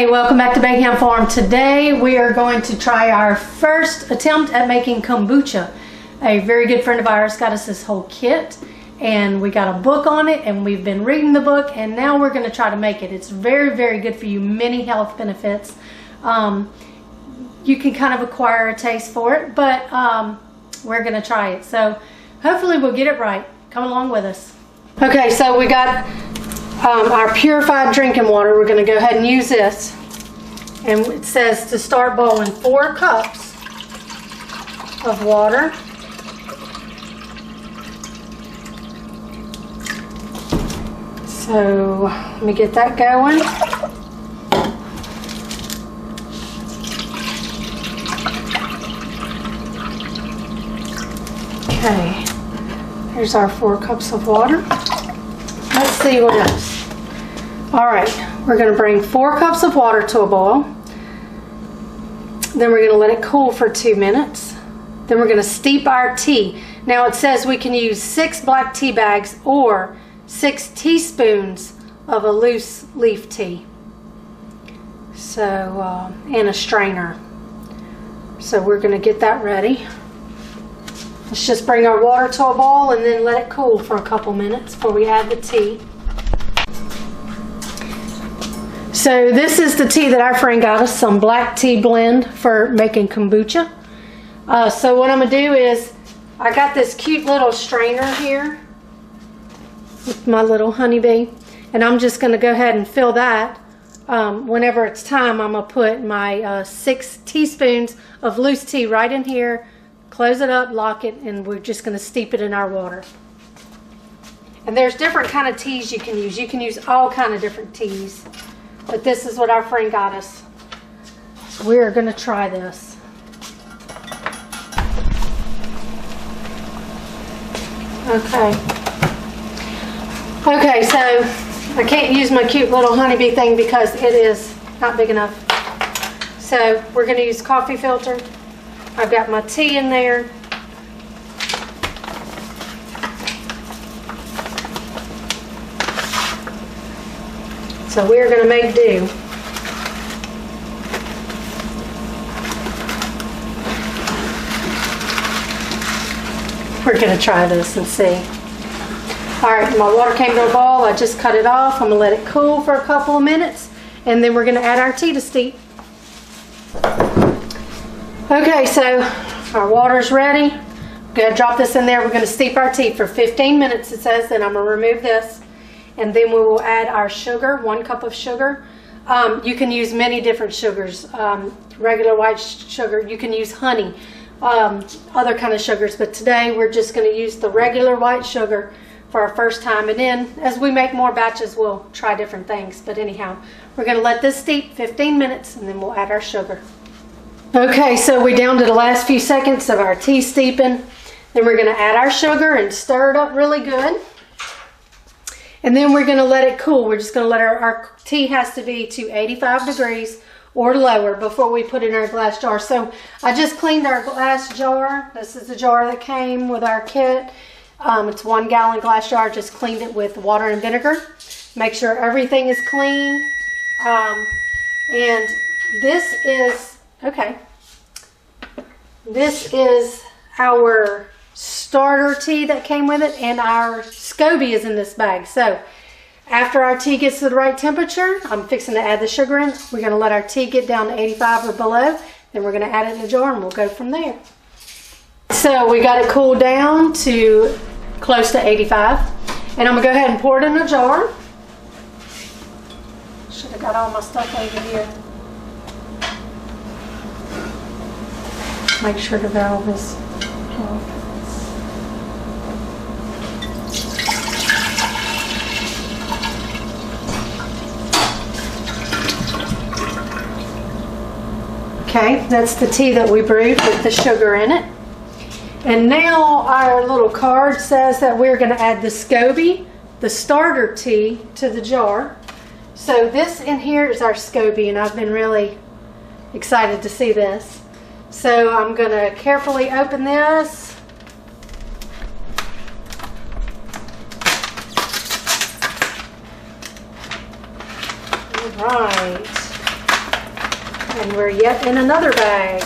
Hey, welcome back to Baking Farm. Today we are going to try our first attempt at making kombucha. A very good friend of ours got us this whole kit and we got a book on it and we've been reading the book and now we're going to try to make it. It's very, very good for you. Many health benefits. You can kind of acquire a taste for it, but we're going to try it. So hopefully we'll get it right. Come along with us. Okay, so we got our purified drinking water. We're going to go ahead and use this. And it says to start boiling 4 cups of water. So let me get that going. Okay, here's our 4 cups of water. Let's see what else. All right, we're going to bring 4 cups of water to a boil. Then we're going to let it cool for 2 minutes. Then we're going to steep our tea. Now it says we can use 6 black tea bags or 6 teaspoons of a loose leaf tea. So, and a strainer. So we're going to get that ready. Let's just bring our water to a boil and then let it cool for a couple minutes before we add the tea. So this is the tea that our friend got us, some black tea blend for making kombucha. So what I'm going to do is, I got this cute little strainer here with my little honeybee. And I'm just going to go ahead and fill that. Whenever it's time, I'm going to put my 6 teaspoons of loose tea right in here. Close it up, lock it, and we're just going to steep it in our water. And there's different kind of teas you can use. You can use all kind of different teas. But this is what our friend got us. So we're going to try this. Okay. Okay, so I can't use my cute little honeybee thing because it is not big enough. So we're going to use coffee filter. I've got my tea in there. So we're going to make do. We're going to try this and see. Alright, my water came to a boil. I just cut it off. I'm going to let it cool for a couple of minutes. And then we're going to add our tea to steep. Okay, so our water's ready. I'm going to drop this in there. We're going to steep our tea for 15 minutes, it says. Then I'm going to remove this. And then we will add our sugar, 1 cup of sugar. You can use many different sugars. Regular white sugar. You can use honey. Other kind of sugars. But today we're just going to use the regular white sugar for our first time. And then as we make more batches, we'll try different things. But anyhow, we're going to let this steep 15 minutes and then we'll add our sugar. Okay, so we're down to the last few seconds of our tea steeping. Then we're going to add our sugar and stir it up really good. And then we're going to let it cool. We're just going to let our tea has to be to 85 degrees or lower before we put it in our glass jar. So I just cleaned our glass jar. This is the jar that came with our kit. It's 1 gallon glass jar. Just cleaned it with water and vinegar. Make sure everything is clean. And this is, okay. This is our starter tea that came with it, and our SCOBY is in this bag. So after our tea gets to the right temperature, I'm fixing to add the sugar in. We're going to let our tea get down to 85 or below. Then we're going to add it in the jar and we'll go from there. So we got it cooled down to close to 85. And I'm going to go ahead and pour it in a jar. Should have got all my stuff over here. Make sure the valve is off. Okay, that's the tea that we brewed with the sugar in it. And now our little card says that we're going to add the SCOBY, the starter tea, to the jar. So this in here is our SCOBY, and I've been really excited to see this. So I'm going to carefully open this. All right. And we're yet in another bag.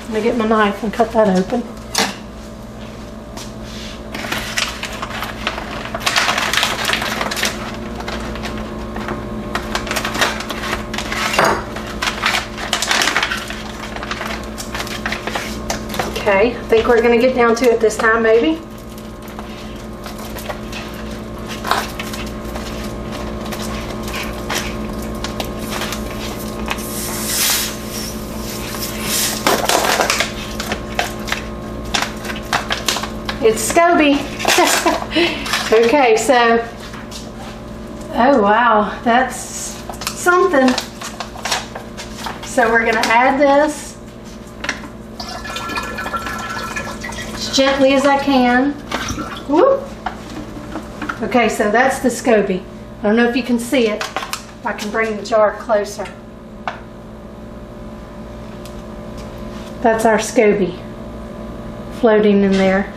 Let me get my knife and cut that open. Okay, I think we're going to get down to it this time, maybe. It's SCOBY. Okay, so, oh wow, that's something. So we're going to add this as gently as I can. Whoop. Okay, so that's the SCOBY. I don't know if you can see it. If I can bring the jar closer. That's our SCOBY floating in there.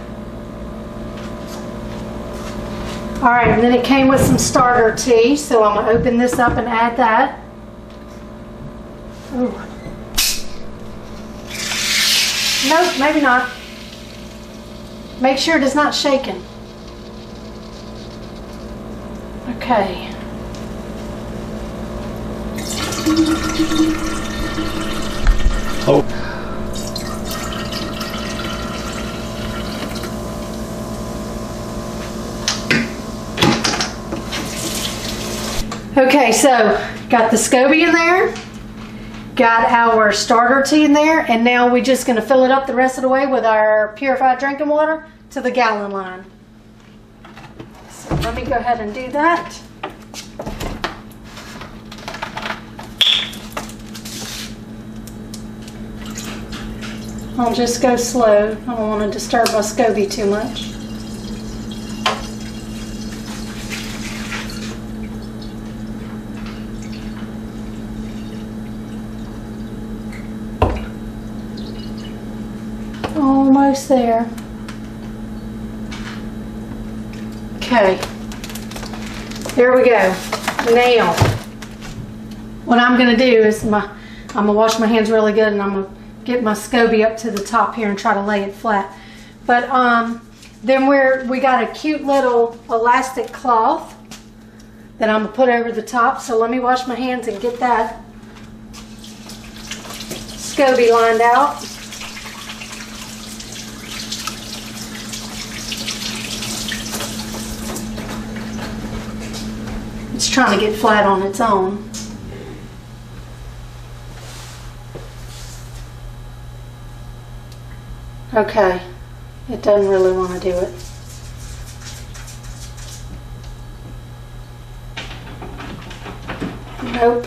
Alright, and then it came with some starter tea, so I'm going to open this up and add that. Ooh. Nope, maybe not. Make sure it is not shaken. Okay. Oh. Okay, so got the SCOBY in there, got our starter tea in there, and now we're just going to fill it up the rest of the way with our purified drinking water to the gallon line. So let me go ahead and do that. I'll just go slow. I don't want to disturb my SCOBY too much. Almost there. Okay, there we go. Now, what I'm going to do is I'm going to wash my hands really good, and I'm going to get my SCOBY up to the top here and try to lay it flat. But then we got a cute little elastic cloth that I'm going to put over the top. So let me wash my hands and get that SCOBY lined out. It's trying to get flat on its own. Okay, it doesn't really want to do it. Nope.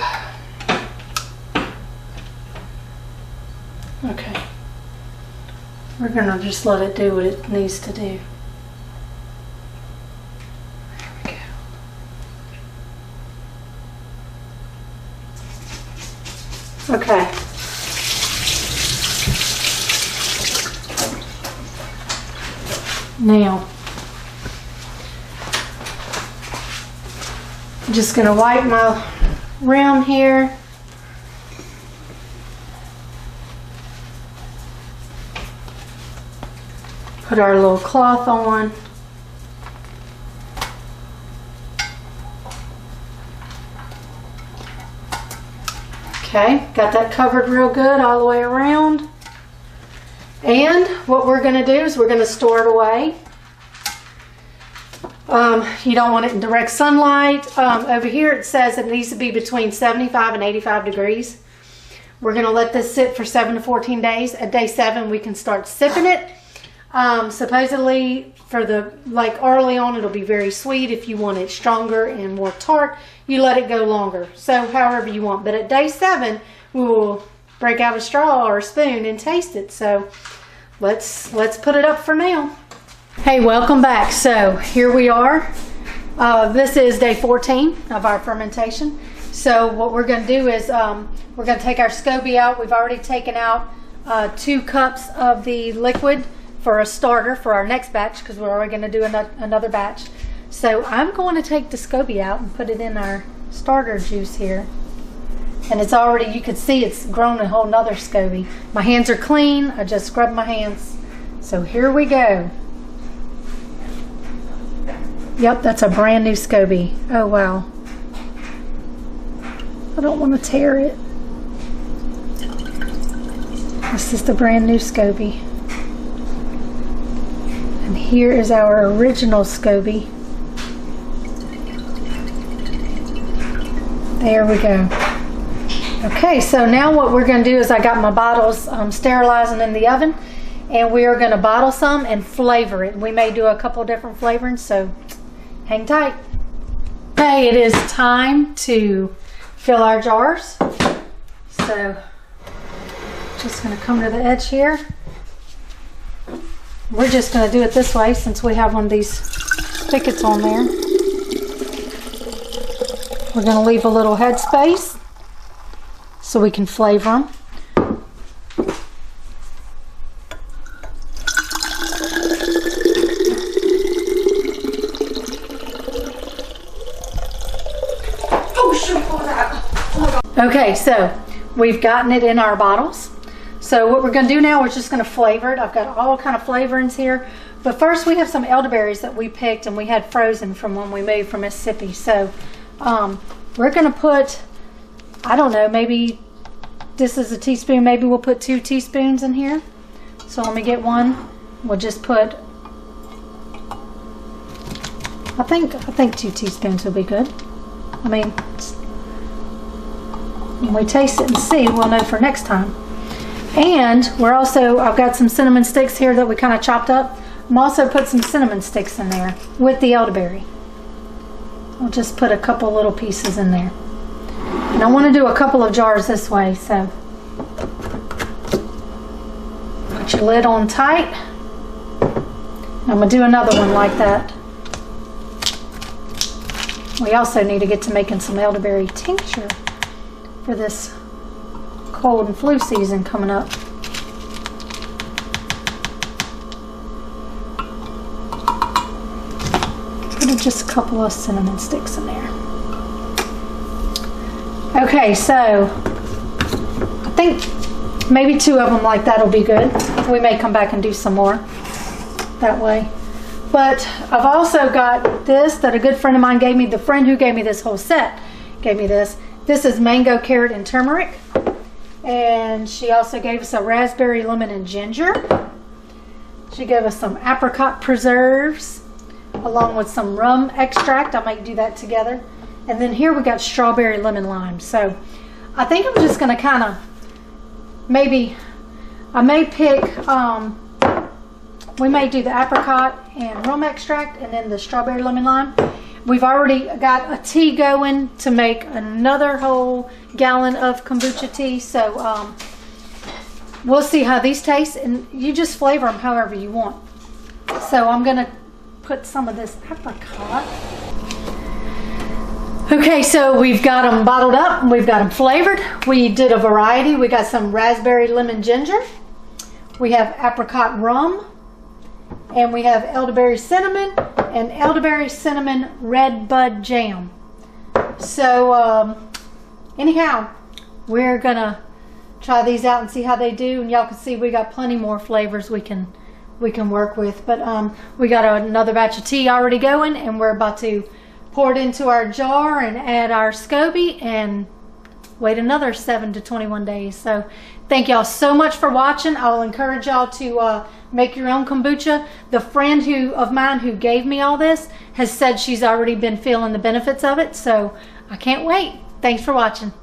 Okay. We're gonna just let it do what it needs to do. Okay. Now, I'm just going to wipe my rim here. Put our little cloth on. Okay, got that covered real good all the way around. And what we're going to do is we're going to store it away. You don't want it in direct sunlight. Over here it says it needs to be between 75 and 85 degrees. We're going to let this sit for 7 to 14 days. At day 7 we can start sipping it. Supposedly for early on it'll be very sweet. If you want it stronger and more tart, you let it go longer. So however you want. But at day 7 we will break out a straw or a spoon and taste it. So let's put it up for now. Hey, welcome back. So here we are. This is day 14 of our fermentation. So what we're going to do is we're going to take our SCOBY out. We've already taken out 2 cups of the liquid for a starter for our next batch, because we're already going to do another batch. So I'm going to take the SCOBY out and put it in our starter juice here. And it's already, you can see it's grown a whole nother SCOBY. My hands are clean. I just scrubbed my hands. So here we go. Yep, that's a brand new SCOBY. Oh wow. I don't want to tear it. This is the brand new SCOBY. And here is our original SCOBY. There we go. Okay, so now what we're going to do is I got my bottles sterilizing in the oven, and we are going to bottle some and flavor it. We may do a couple different flavorings, so hang tight. Okay, it is time to fill our jars. So just going to come to the edge here. We're just going to do it this way since we have one of these spigots on there. We're going to leave a little head space so we can flavor them. Okay, so we've gotten it in our bottles. So what we're going to do now, we're just going to flavor it. I've got all kind of flavorings here. But first we have some elderberries that we picked and we had frozen from when we moved from Mississippi. So we're going to put, I don't know, maybe this is a teaspoon. Maybe we'll put 2 teaspoons in here. So let me get one. We'll just put, I think 2 teaspoons will be good. I mean, when we taste it and see, we'll know for next time. And we're also, I've got some cinnamon sticks here that we kind of chopped up. I'm also put some cinnamon sticks in there with the elderberry. I'll just put a couple little pieces in there. And I want to do a couple of jars this way, so put your lid on tight. I'm going to do another one like that. We also need to get to making some elderberry tincture for this cold and flu season coming up. Put just a couple of cinnamon sticks in there. Okay, so I think maybe 2 of them like that will be good. We may come back and do some more that way. But I've also got this that a good friend of mine gave me. The friend who gave me this whole set gave me this. This is mango, carrot, and turmeric. And she also gave us a raspberry, lemon, and ginger. She gave us some apricot preserves along with some rum extract. I might do that together. And then here we got strawberry, lemon, lime. So I think I'm just going to kind of maybe, I may pick, we may do the apricot and rum extract and then the strawberry, lemon, lime. We've already got a tea going to make another whole gallon of kombucha tea. So we'll see how these taste, and you just flavor them however you want. So I'm going to put some of this apricot. Okay, so we've got them bottled up and we've got them flavored. We did a variety. We got some raspberry, lemon, ginger. We have apricot rum. And we have elderberry cinnamon and elderberry cinnamon red bud jam. So anyhow, we're gonna try these out and see how they do. And y'all can see we got plenty more flavors we can work with. But we got another batch of tea already going, and we're about to pour it into our jar and add our SCOBY and wait another 7 to 21 days. So thank y'all so much for watching. I'll encourage y'all to make your own kombucha. The friend of mine who gave me all this has said she's already been feeling the benefits of it. So I can't wait. Thanks for watching.